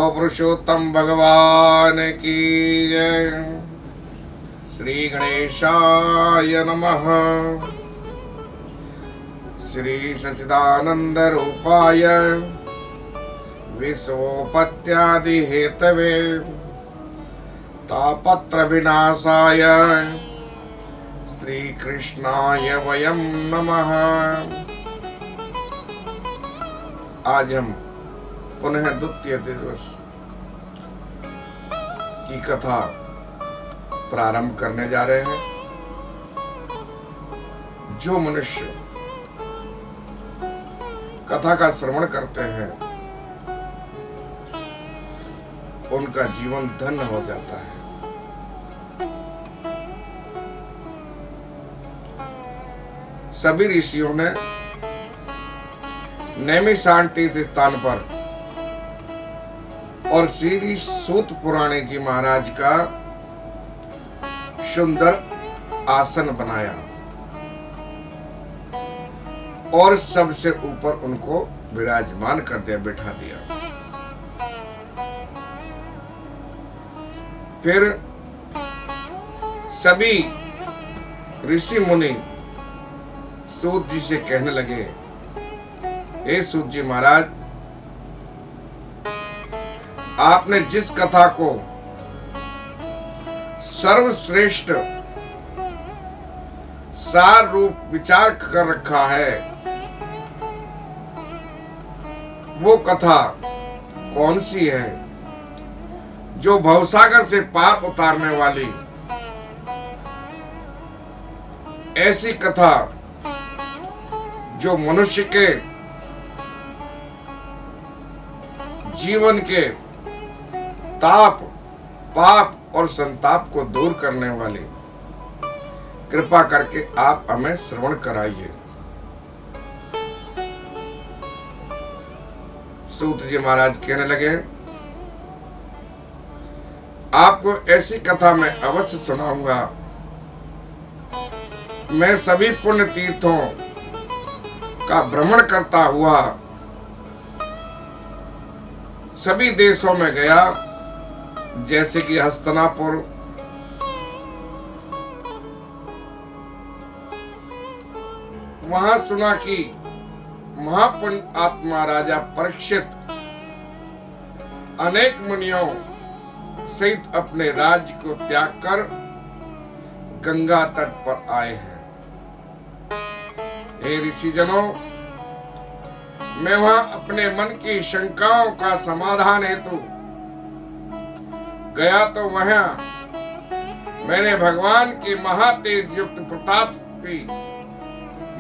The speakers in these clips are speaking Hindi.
बोलो पुरुषोत्तम भगवान की जय। श्री गणेशाय नमः। श्री सच्चिदानंद रूपाय विश्वोपत्यादि हेतवे तापत्र विनाशाय श्री कृष्णाय वयं नमः। आज हम पुनः द्वितीय दिवस की कथा प्रारंभ करने जा रहे हैं। जो मनुष्य कथा का श्रवण करते हैं उनका जीवन धन्य हो जाता है। सभी ऋषियों ने नैमिषारण्य तीर्थ स्थान पर और श्री सूत पुराणे जी महाराज का सुंदर आसन बनाया और सबसे ऊपर उनको विराजमान कर दिया, बिठा दिया। फिर सभी ऋषि मुनि सूत जी से कहने लगे, हे सूत जी महाराज, आपने जिस कथा को सर्वश्रेष्ठ सार रूप विचार कर रखा है, वो कथा कौन सी है जो भवसागर से पार उतारने वाली? ऐसी कथा जो मनुष्य के जीवन के ताप, पाप और संताप को दूर करने वाली, कृपा करके आप हमें श्रवण कराइए। सूत जी महाराज कहने लगे, आपको ऐसी कथा मैं अवश्य सुनाऊंगा। मैं सभी पुण्य तीर्थों का भ्रमण करता हुआ सभी देशों में गया, जैसे कि हस्तिनापुर, वहां सुना कि महापुण्य आत्मा राजा परीक्षित अनेक मुनियों सहित अपने राज्य को त्याग कर गंगा तट पर आए हैं। हे ऋषिजनों, मैं वहां अपने मन की शंकाओं का समाधान हेतु गया तो वहां मैंने भगवान के महातेज युक्त प्रतापी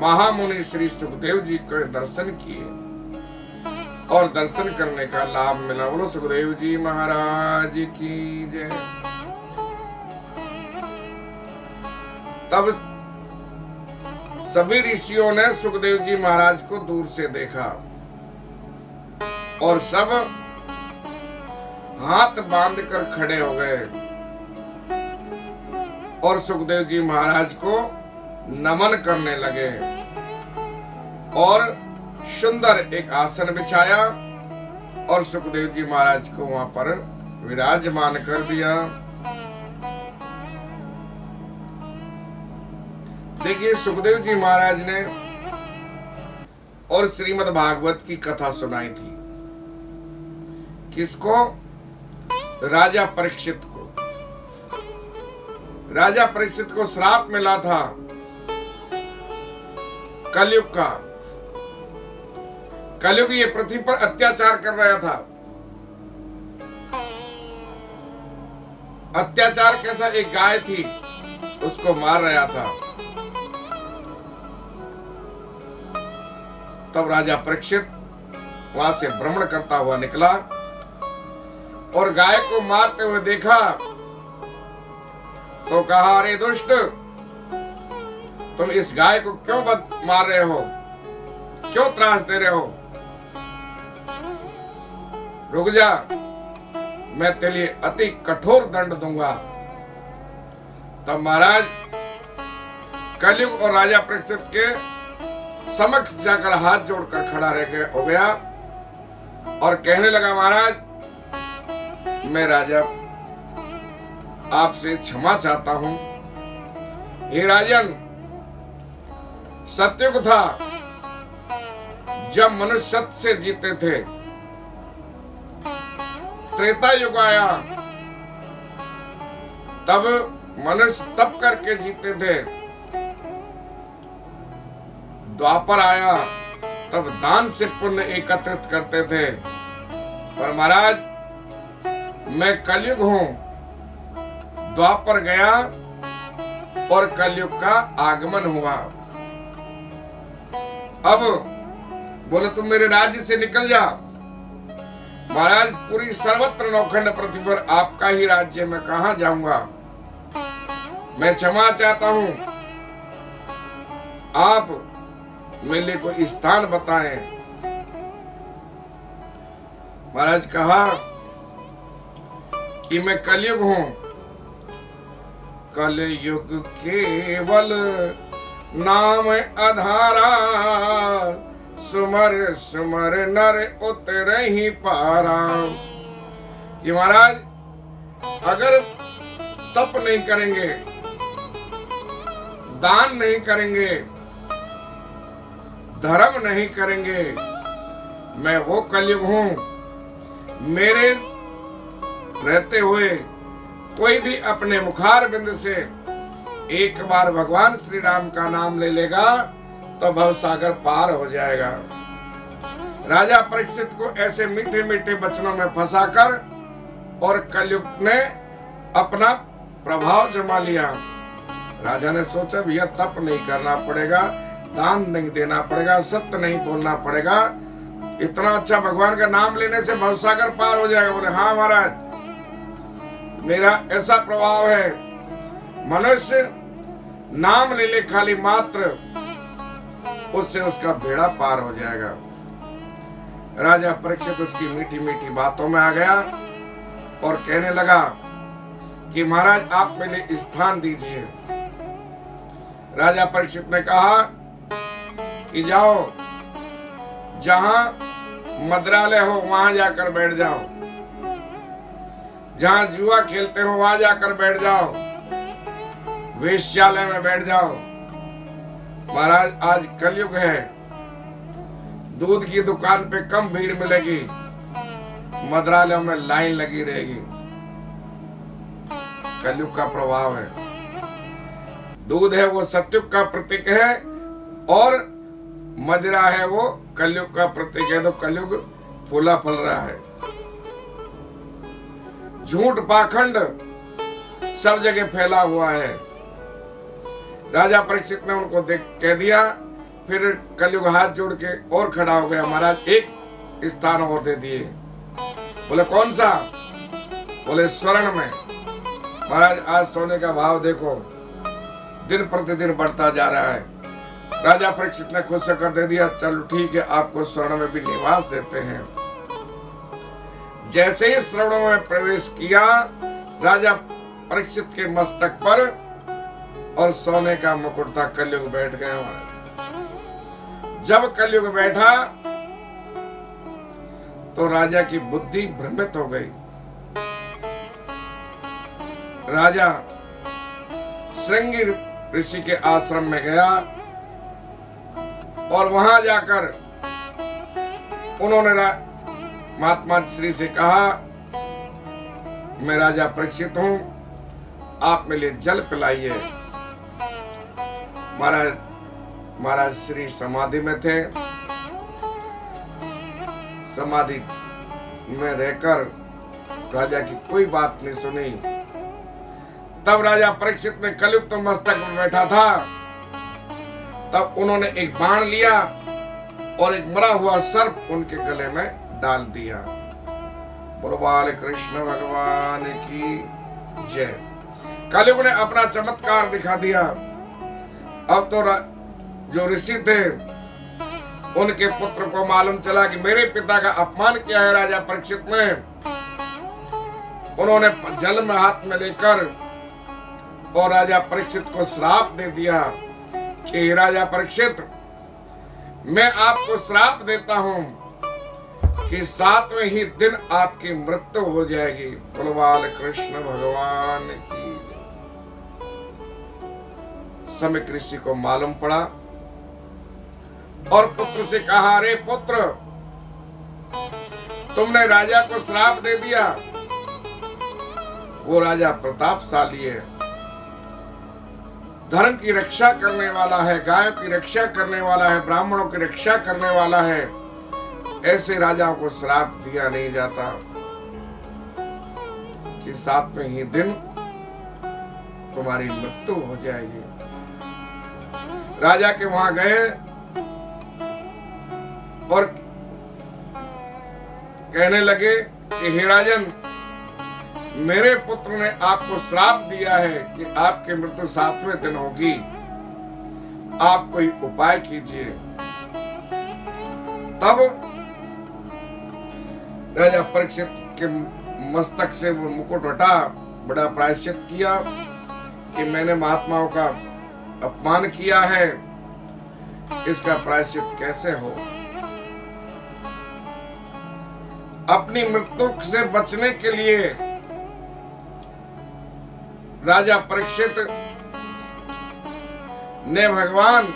महामुनि श्री सुखदेव जी के दर्शन किए और दर्शन करने का लाभ मिला। बोलो सुखदेव जी महाराज की जय। तब सभी ऋषियों ने सुखदेव जी महाराज को दूर से देखा और सब हाथ बांधकर खड़े हो गए और सुखदेव जी महाराज को नमन करने लगे और सुंदर एक आसन बिछाया और सुखदेव जी महाराज को वहां पर विराजमान कर दिया। देखिए, सुखदेव जी महाराज ने और श्रीमद् भागवत की कथा सुनाई थी। किसको? राजा परीक्षित को। राजा परीक्षित को श्राप मिला था कलयुग का। कलयुग ये पृथ्वी पर अत्याचार कर रहा था। अत्याचार कैसा? एक गाय थी, उसको मार रहा था। तब राजा परीक्षित वहां से भ्रमण करता हुआ निकला और गाय को मारते हुए देखा तो कहा, अरे दुष्ट, तुम इस गाय को क्यों मार रहे हो, क्यों त्रास दे रहे हो? रुक जा, मैं तेरे लिए अति कठोर दंड दूंगा। तब महाराज कलयुग और राजा परीक्षित के समक्ष जाकर हाथ जोड़कर खड़ा रह हो गया और कहने लगा, महाराज मैं राजा आपसे क्षमा चाहता हूं। हे राजन, सत्युग था जब मनुष्य सत्य से जीते थे। त्रेता युग आया तब मनुष्य तप करके जीते थे। द्वापर आया तब दान से पुण्य एकत्रित करते थे। पर महाराज, मैं कलयुग हूं। द्वापर गया और कलयुग का आगमन हुआ। अब बोले तुम मेरे राज्य से निकल जा। महाराज, पूरी सर्वत्र नौखंड पृथ्वी पर आपका ही राज्य, मैं कहां जाऊंगा। मैं क्षमा चाहता हूं, आप मेरे को स्थान बताएं। महाराज कहा कि मैं कलयुग हूं। कलयुग केवल नाम आधारा, सुमर सुमर नर उतर ही पारा। कि महाराज, अगर तप नहीं करेंगे, दान नहीं करेंगे, धर्म नहीं करेंगे, मैं वो कलयुग हूं। मेरे रहते हुए कोई भी अपने मुखार बिंद से एक बार भगवान श्री राम का नाम ले लेगा तो भवसागर पार हो जाएगा। राजा परीक्षित को ऐसे मीठे मीठे वचनों में फंसाकर और कलयुग ने अपना प्रभाव जमा लिया। राजा ने सोचा भैया तप नहीं करना पड़ेगा, दान नहीं देना पड़ेगा, सत्य नहीं बोलना पड़ेगा, इतना अच्छा भगवान का नाम लेने से भवसागर पार हो जाएगा। बोले हाँ महाराज, मेरा ऐसा प्रभाव है, मनुष्य नाम ले ले खाली मात्र, उससे उसका बेड़ा पार हो जाएगा। राजा परीक्षित उसकी मीठी मीठी बातों में आ गया और कहने लगा कि महाराज आप मेरे स्थान दीजिए। राजा परीक्षित ने कहा कि जाओ, जहां मद्रालय हो वहां जाकर बैठ जाओ, जहां जुआ खेलते हो वहां जाकर बैठ जाओ, वेश्यालय में बैठ जाओ। महाराज, आज कलयुग है, दूध की दुकान पे कम भीड़ मिलेगी, मद्रालयों में लाइन लगी रहेगी। कलयुग का प्रभाव है। दूध है वो सत्युग का प्रतीक है और मदिरा है वो कलयुग का प्रतीक है। तो कलयुग फूला फल रहा है। झूठ पाखंड सब जगह फैला हुआ है। राजा परीक्षित ने उनको देख कह दिया। फिर कलयुग हाथ जोड़ के और खड़ा हो गया। महाराज एक स्थान और दे दिए। बोले कौन सा? बोले स्वर्ण में। महाराज आज सोने का भाव देखो दिन प्रतिदिन बढ़ता जा रहा है। राजा परीक्षित ने खुद से कर दे दिया, चलो ठीक है आपको स्वर्ण में भी निवास देते हैं। जैसे ही स्वर्ण में प्रवेश किया राजा परीक्षित के मस्तक पर और सोने का मुकुट था। कलयुग बैठ गया। जब कलयुग बैठा तो राजा की बुद्धि भ्रमित हो गई। राजा श्रृंगी ऋषि के आश्रम में गया और वहां जाकर उन्होंने महात्मा श्री से कहा, मैं राजा परीक्षित हूं, आप मेरे लिए जल पिलाइए। महाराज श्री समाधि में थे। समाधि में रहकर राजा की कोई बात नहीं सुनी। तब राजा परीक्षित ने कलयुग तो मस्तक में बैठा था। तब उन्होंने एक बाण लिया और एक मरा हुआ सर्प उनके गले में डाल दिया। बोलो बाल कृष्ण भगवान की जय। कलयुग ने अपना चमत्कार दिखा दिया। अब तो जो ऋषि थे उनके पुत्र को मालूम चला कि मेरे पिता का अपमान किया है राजा परीक्षित ने। उन्होंने जल में हाथ में लेकर और राजा परीक्षित को श्राप दे दिया कि राजा परीक्षित, मैं आपको श्राप देता हूं कि 7वें ही दिन आपकी मृत्यु हो जाएगी। बलवान कृष्ण भगवान की। समय ऋषि को मालूम पड़ा और पुत्र से कहा, अरे पुत्र, तुमने राजा को श्राप दे दिया। वो राजा प्रतापशाली है, धर्म की रक्षा करने वाला है, गायों की रक्षा करने वाला है, ब्राह्मणों की रक्षा करने वाला है। ऐसे राजाओं को श्राप दिया नहीं जाता कि 7वें ही दिन तुम्हारी मृत्यु हो जाएगी। राजा के वहां गए और कहने लगे कि हे राजन, मेरे पुत्र ने आपको श्राप दिया है कि आपकी मृत्यु 7वें दिन होगी, आप कोई उपाय कीजिए। तब राजा परीक्षित के मस्तक से वो मुकुट हटा, बड़ा प्रायश्चित किया कि मैंने महात्माओं का अपमान किया है, इसका प्रायश्चित कैसे हो। अपनी मृत्यु से बचने के लिए राजा परीक्षित ने भगवान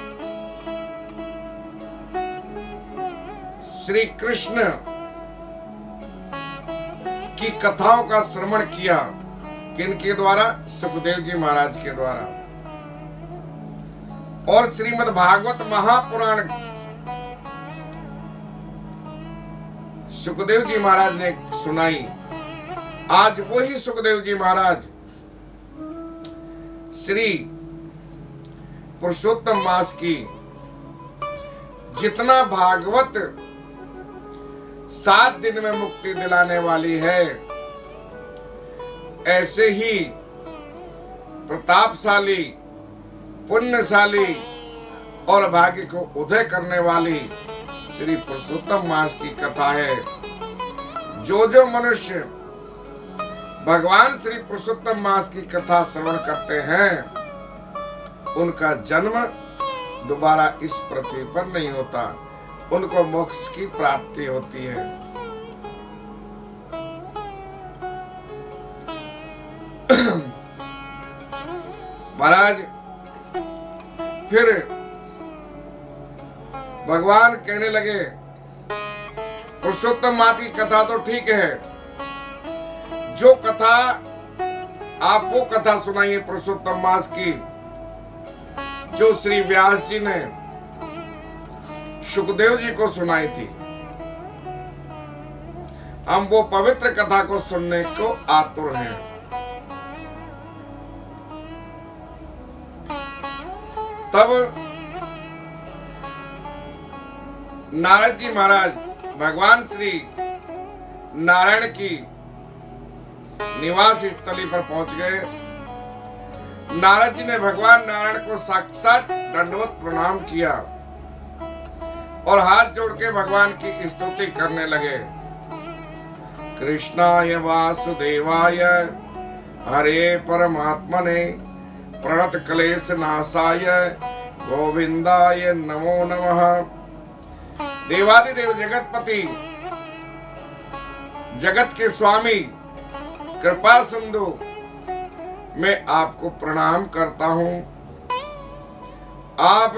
श्री कृष्ण की कथाओं का श्रवण किया। किनके द्वारा? सुखदेव जी महाराज के द्वारा। और श्रीमद् भागवत महापुराण सुखदेव जी महाराज ने सुनाई। आज वही सुखदेव जी महाराज श्री पुरुषोत्तम मास की जितना भागवत 7 दिन में मुक्ति दिलाने वाली है, ऐसे ही प्रतापशाली, पुण्यशाली और भाग्य को उदय करने वाली श्री पुरुषोत्तम मास की कथा है। जो मनुष्य भगवान श्री पुरुषोत्तम मास की कथा श्रवण करते हैं, उनका जन्म दोबारा इस पृथ्वी पर नहीं होता, उनको मोक्ष की प्राप्ति होती है। महाराज फिर भगवान कहने लगे, पुरुषोत्तम मास की कथा तो ठीक है, जो कथा आप वो कथा सुनाइए पुरुषोत्तम मास की जो श्री व्यास जी ने सुखदेव जी को सुनाई थी। हम वो पवित्र कथा को सुनने को आतुर हैं। तब नारद जी महाराज भगवान श्री नारायण की निवास स्थली पर पहुंच गए। नारद जी ने भगवान नारायण को साक्षात दंडवत प्रणाम किया और हाथ जोड़ के भगवान की स्तुति करने लगे। कृष्णाय वासुदेवाय हरे परमात्मने प्रणत क्लेश नाशाय गोविंदाय नमो नमः। देवादिदेव जगतपति, जगत के स्वामी, कृपा सिंधु, मैं आपको प्रणाम करता हूं। आप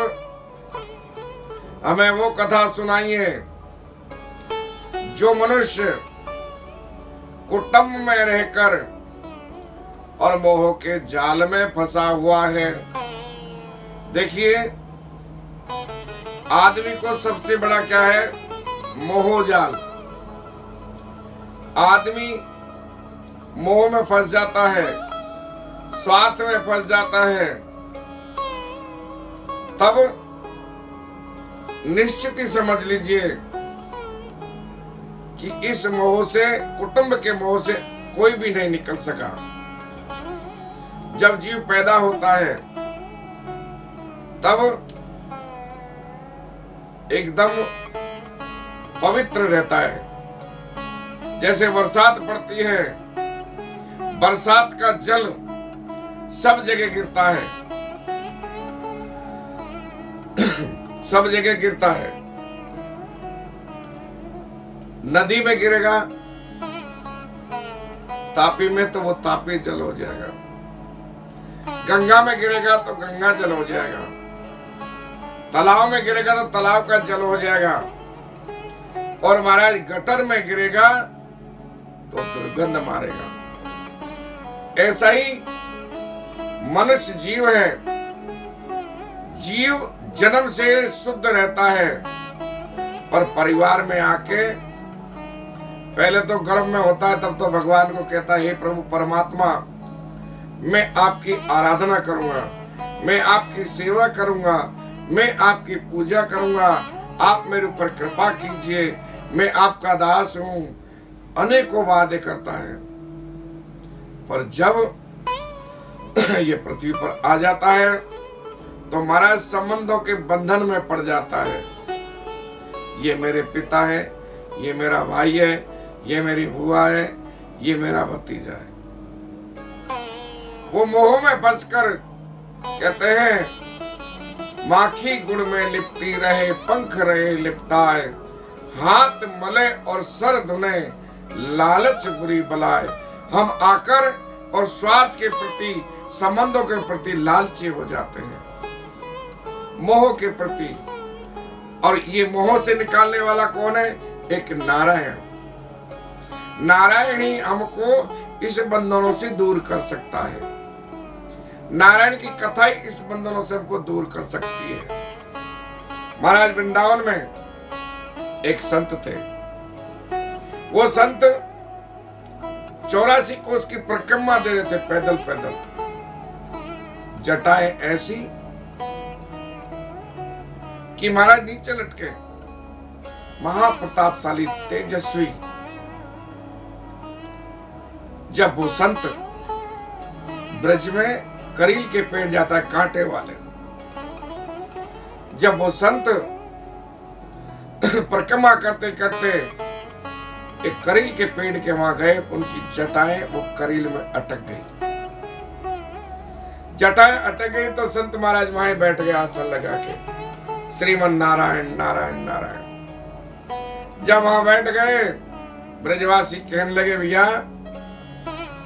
हमें वो कथा सुनाइए जो मनुष्य कुटुंब में रहकर और मोह के जाल में फंसा हुआ है। देखिए, आदमी को सबसे बड़ा क्या है? मोह जाल। आदमी मोह में फंस जाता है, स्वार्थ में फंस जाता है, तब निश्चित ही समझ लीजिए कि इस मोह से, कुटुंब के मोह से कोई भी नहीं निकल सका। जब जीव पैदा होता है तब एकदम पवित्र रहता है। जैसे बरसात पड़ती है, बरसात का जल सब जगह गिरता है, सब जगह गिरता है। नदी में गिरेगा तापी में तो वो तापी जल हो जाएगा, गंगा में गिरेगा तो गंगा जल हो जाएगा, तालाब में गिरेगा तो तालाब का जल हो जाएगा, और महाराज गटर में गिरेगा तो दुर्गंध मारेगा। ऐसा ही मनुष्य जीव है, जीव जन्म से शुद्ध रहता है, पर परिवार में आके पहले तो गर्भ में होता है, तब तो भगवान को कहता है, हे प्रभु परमात्मा, मैं आपकी आराधना करूंगा, मैं आपकी सेवा करूंगा, मैं आपकी पूजा करूंगा, आप मेरे ऊपर कृपा कीजिए, मैं आपका दास हूं, अनेकों वादे करता है। पर जब ये पृथ्वी पर आ जाता है तो महाराज संबंधों के बंधन में पड़ जाता है। ये मेरे पिता है, ये मेरा भाई है, ये मेरी बुआ है, ये मेरा भतीजा है। वो मोह में फंसकर कहते हैं, माखी गुड़ में लिपटी रहे, पंख रहे लिपटाए, हाथ मले और सर धुने, लालच बुरी बलाए। हम आकर और स्वार्थ के प्रति, संबंधों के प्रति लालची हो जाते हैं, मोह के प्रति। और ये मोह से निकालने वाला कौन है? एक नारायण। नारायण ही हमको इस बंधनों से दूर कर सकता है। नारायण की कथा ही इस बंधनों से हमको दूर कर सकती है। महाराज वृंदावन में एक संत थे। वो संत 84 कोस की परिक्रमा दे रहे थे पैदल पैदल। जटाएं ऐसी कि महाराज नीचे लटके, महाप्रतापशाली तेजस्वी। जब वो संत ब्रज में करील के पेड़ जाता है, कांटे वाले, जब वो संत परिक्रमा करते करते एक करील के पेड़ के वहां गए, उनकी जटाएं वो करील में अटक गई। जटाएं अटक गई तो संत महाराज वहां बैठ गए आसन लगा के, श्रीमन नारायण नारायण नारायण। जब वहां बैठ गए, ब्रजवासी कहने लगे, भैया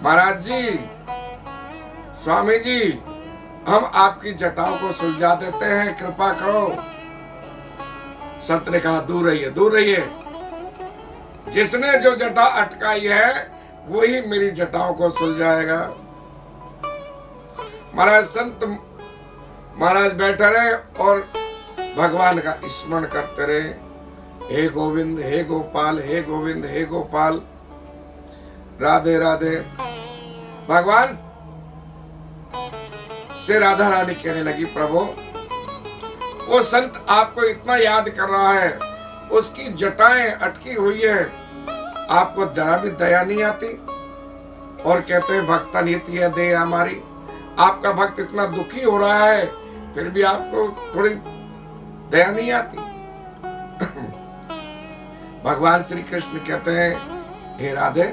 महाराज जी, स्वामी जी, हम आपकी जटाओं को सुलझा देते हैं, कृपा करो। संत ने कहा, दूर रहिए दूर रहिए, जिसने जो जटा अटकाई है वही मेरी जटाओं को सुलझाएगा। महाराज संत महाराज बैठे रहे और भगवान का स्मरण करते रहे, हे गोविंद हे गोपाल, हे गोविंद हे गोपाल, राधे राधे। भगवान से राधा रानी कहने लगी, प्रभु वो संत आपको इतना याद कर रहा है, उसकी जटाएं अटकी हुई है, आपको जरा भी दया नहीं आती? और कहते हैं भक्ता नीति है दे हमारी। आपका भक्त इतना दुखी हो रहा है, फिर भी आपको थोड़ी दया नहीं आती? भगवान श्री कृष्ण कहते हैं, हे राधे,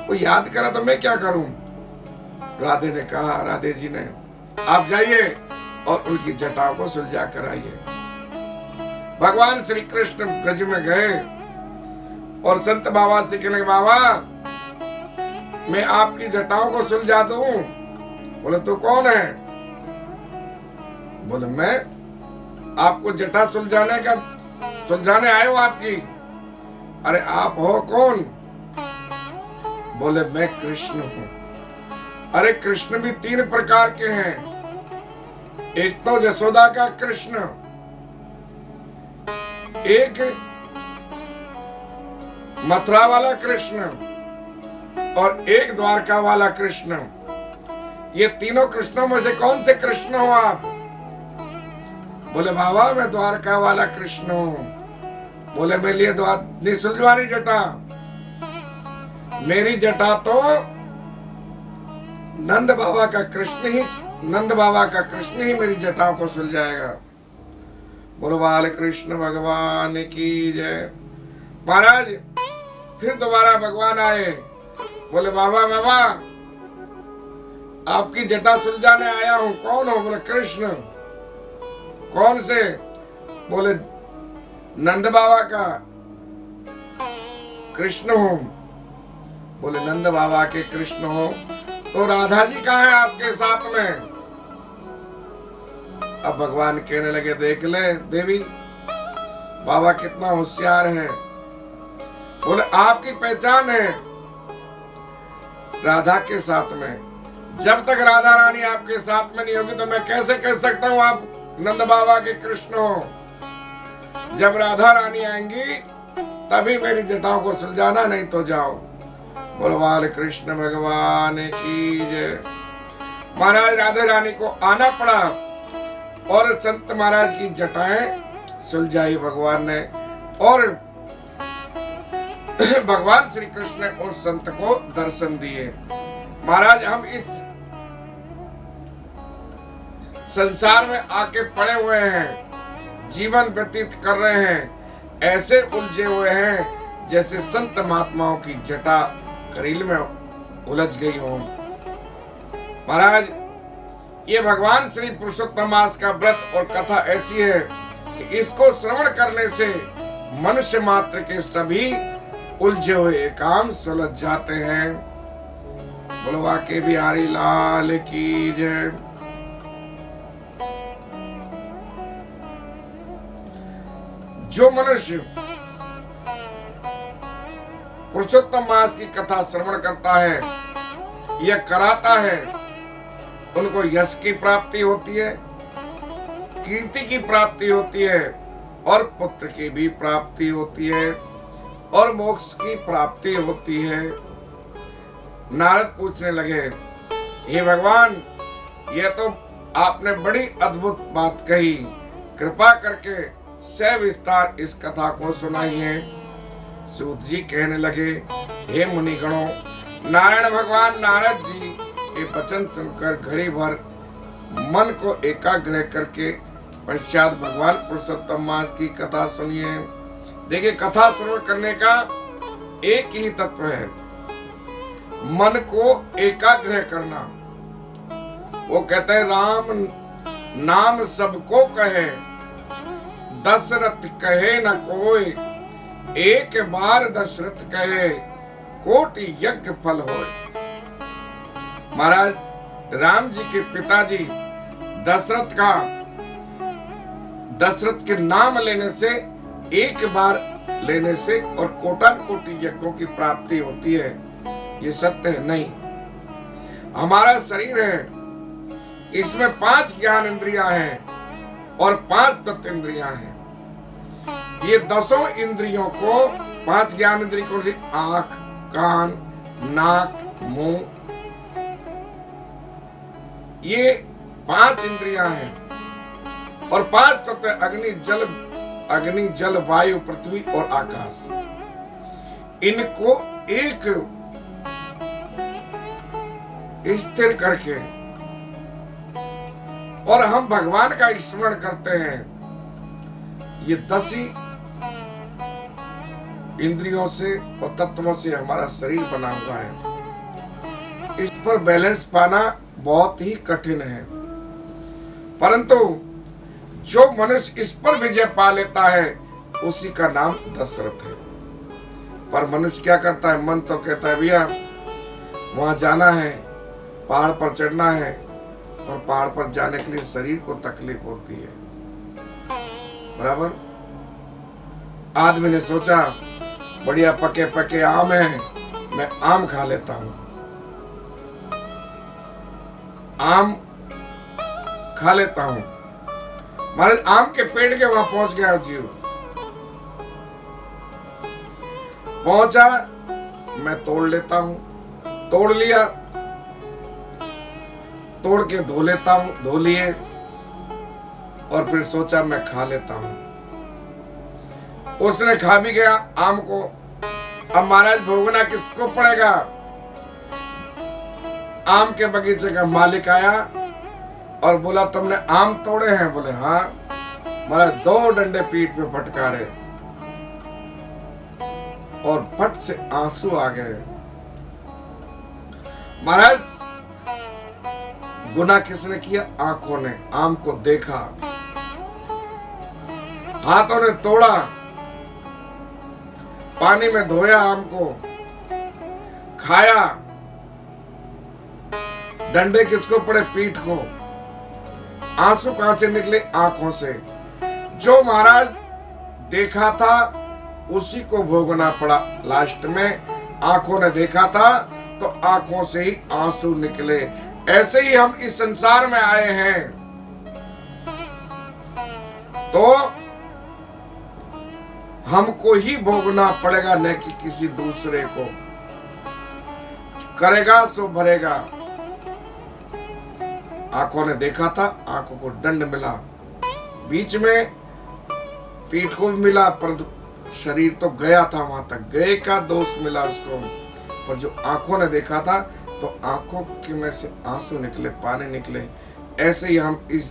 वो याद करा तो मैं क्या करूं? राधे ने कहा, राधे जी ने, आप जाइए और उनकी जटाओं को सुलझा कर आइए। भगवान श्री कृष्ण ब्रज में गए और संत बाबा से कहने, बाबा मैं आपकी जटाओं को सुलझा दूं। बोले, तो कौन है? बोले, मैं आपको जटा सुलझाने आए हो आपकी। अरे आप हो कौन? बोले, मैं कृष्ण हूं। अरे कृष्ण भी 3 प्रकार के हैं, एक तो यशोदा का कृष्ण, एक मथुरा वाला कृष्ण और एक द्वारका वाला कृष्ण। ये तीनों कृष्णों में से कौन से कृष्ण हो आप? बोले, बाबा मैं द्वारका वाला कृष्ण हूं। बोले, मेरे लिए नहीं सुलझवानी जटा, मेरी जटा तो नंद बाबा का कृष्ण ही मेरी जटाओं को सुलझाएगा। बोलो बाल कृष्ण भगवान की जय। महाराज फिर दोबारा भगवान आए, बोले, बाबा बाबा आपकी जटा सुलझाने आया हूं। कौन हो? बोले, कृष्ण। कौन से? बोले, नंद बाबा का। कृष्ण हो। बोले नंद बाबा के कृष्ण हो तो राधा जी कहाँ है आपके साथ में? अब भगवान कहने लगे देख ले देवी, बाबा कितना होशियार है। बोले आपकी पहचान है राधा के साथ में, जब तक राधा रानी आपके साथ में नहीं होगी तो मैं कैसे कह सकता हूं आप नंद बाबा के कृष्ण हो। जब राधा रानी आएंगी तभी मेरी जटाओं को सुलझाना, नहीं तो जाओ। बोलो बाल कृष्ण भगवान की जय। महाराज राधा रानी को आना पड़ा और संत महाराज की जटाएं सुलझाई भगवान ने, और भगवान श्री कृष्ण ने उस संत को दर्शन दिए। महाराज हम इस संसार में आके पड़े हुए हैं, जीवन व्यतीत कर रहे हैं, ऐसे उलझे हुए हैं जैसे संत महात्माओं की जटा करील में उलझ गई हो। महाराज ये भगवान श्री पुरुषोत्तम मास का व्रत और कथा ऐसी है कि इसको श्रवण करने से मनुष्य मात्र के सभी उलझे हुए काम सुलझ जाते हैं। बोलवा के बिहारी लाल की जय। जो मनुष्य पुरुषोत्तम मास की कथा श्रवण करता है या कराता है, उनको यश की प्राप्ति होती है, कीर्ति की प्राप्ति होती है, और पुत्र की भी प्राप्ति होती है, और मोक्ष की प्राप्ति होती है। नारद पूछने लगे, हे भगवान ये तो आपने बड़ी अद्भुत बात कही, कृपा करके सविस्तार इस कथा को सुनाइए। सूत जी कहने लगे, हे मुनिगणों, नारायण भगवान नारद जी के वचन सुनकर घड़ी भर मन को एकाग्र करके पश्चात भगवान पुरुषोत्तम मास की कथा सुनिए। देखिए कथा श्रवण करने का एक ही तत्व है, मन को एकाग्र करना। वो कहते हैं राम नाम सबको कहे, दशरथ कहे न कोई, एक बार दशरथ कहे कोटि यज्ञ फल होए। महाराज राम जी के पिताजी दशरथ के नाम लेने से, एक बार लेने से और कोटान कोटि यज्ञों की प्राप्ति होती है, ये सत्य है नहीं। हमारा शरीर है, इसमें 5 ज्ञान इंद्रियां हैं और 5 तत्व इंद्रियां हैं। ये 10 इंद्रियों को, 5 ज्ञान इंद्रियों को, आंख, कान, नाक, मुंह, ये 5 इंद्रियां हैं, और 5 तत्व अग्नि जल वायु पृथ्वी और आकाश। इनको एक स्थिर करके और हम भगवान का स्मरण करते हैं। ये 10 ही इंद्रियों से और तत्वों से हमारा शरीर बना हुआ है। इस पर बैलेंस पाना बहुत ही कठिन है, परंतु जो मनुष्य इस पर विजय पा लेता है उसी का नाम दशरथ है। पर मनुष्य क्या करता है, मन तो कहता है भैया वहां जाना है, पहाड़ पर चढ़ना है, और पहाड़ पर जाने के लिए शरीर को तकलीफ होती है। बराबर आदमी ने सोचा बढ़िया पके पके आम है, मैं आम खा लेता हूं, आम खा लेता हूं। महाराज आम के पेड़ के वहां पहुंच गया जीव, पहुंचा, मैं तोड़ लेता हूं, तोड़ लिया, तोड़ के धो लेता हूं, धो लिए, और फिर सोचा मैं खा लेता हूं। उसने खा भी गया आम को। अब महाराज भोगना किसको पड़ेगा? आम के बगीचे का मालिक आया और बोला तुमने आम तोड़े हैं? बोले हाँ। महाराज 2 डंडे पीठ पे फटकारे और फट से आंसू आ गए। महाराज गुनाह किसने किया? आंखों ने आम को देखा, हाथों ने तोड़ा, पानी में धोया आम को, खाया, डंडे किसको पड़े? पीठ को। आंसू कहां से निकले? आंखों से। जो महाराज देखा था उसी को भोगना पड़ा। लास्ट में आंखों ने देखा था तो आंखों से ही आंसू निकले। ऐसे ही हम इस संसार में आए हैं तो हमको ही भोगना पड़ेगा, न कि किसी दूसरे को। करेगा सो भरेगा। आंखों ने देखा था, आंखों को दंड मिला, बीच में पीठ को भी मिला, परंतु शरीर तो गया था वहां तक, गए का दोष मिला उसको। पर जो आंखों ने देखा था तो आंखों के में से आंसू निकले, पानी निकले। ऐसे ही हम इस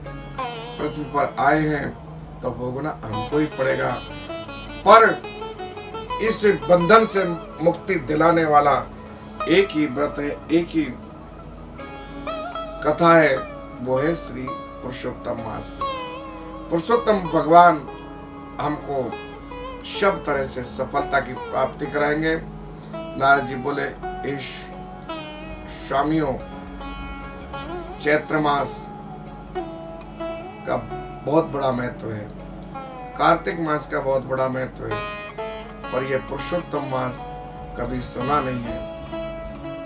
पृथ्वी पर आए हैं तो भोगना हमको ही पड़ेगा। पर इस बंधन से मुक्ति दिलाने वाला एक ही व्रत है, एक ही कथा है, वो है श्री पुरुषोत्तम मास की। पुरुषोत्तम भगवान हमको सब तरह से सफलता की प्राप्ति कराएंगे। नारद जी बोले, इस स्वामियों, चैत्र मास का बहुत बड़ा महत्व है, कार्तिक मास का बहुत बड़ा महत्व है, पर यह पुरुषोत्तम मास कभी सुना नहीं है।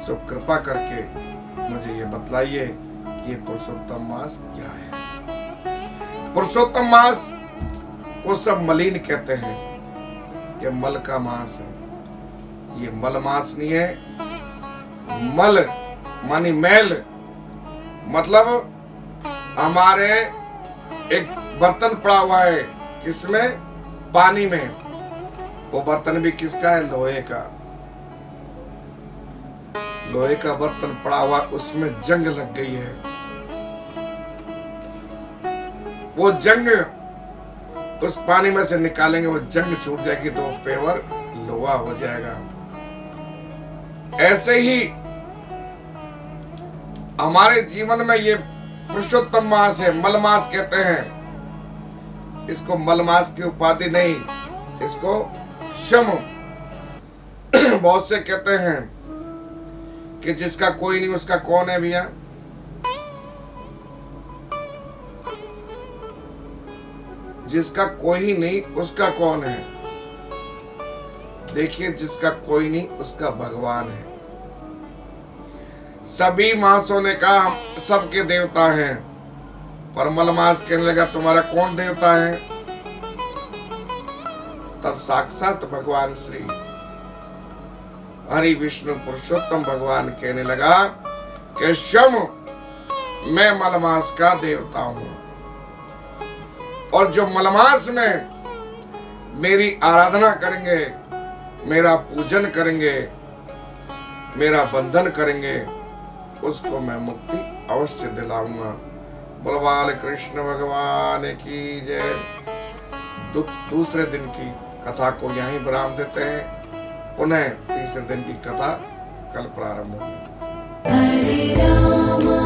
सो कृपा करके मुझे ये बतलाइए कि ये पुरुषोत्तम मास क्या है। पुरुषोत्तम मास को सब मलिन कहते हैं कि मल का मास है। ये मल मास नहीं है। मल मानी मैल, मतलब हमारे एक बर्तन पड़ा हुआ है, किसमें? पानी में। वो बर्तन भी किसका है? लोहे का। लोहे का बर्तन पड़ा हुआ, उसमें जंग लग गई है। वो जंग उस पानी में से निकालेंगे, वो जंग छूट जाएगी तो पेवर लोहा हो जाएगा। ऐसे ही हमारे जीवन में ये पुरुषोत्तम मास है, मलमास कहते हैं। इसको मलमास की उपाधि नहीं, इसको शम बहुत से कहते हैं कि जिसका कोई नहीं उसका कौन है भैया? जिसका कोई नहीं उसका कौन है? देखिए, जिसका कोई नहीं उसका भगवान है। सभी मासों ने कहा हम सबके देवता हैं, पर मलमास कहने लगा तुम्हारा कौन देवता है? तब साक्षात भगवान श्री हरि विष्णु पुरुषोत्तम भगवान कहने लगा कि शम, मैं मलमास का देवता हूं, और जो मलमास में मेरी आराधना करेंगे, मेरा पूजन करेंगे, मेरा बंधन करेंगे, उसको मैं मुक्ति अवश्य दिलाऊंगा। बलवाल कृष्ण भगवान की जय। दूसरे दिन की कथा को यहीं विराम देते हैं। पुनः तीसरे दिन की कथा कल प्रारंभ होगी। हरे राम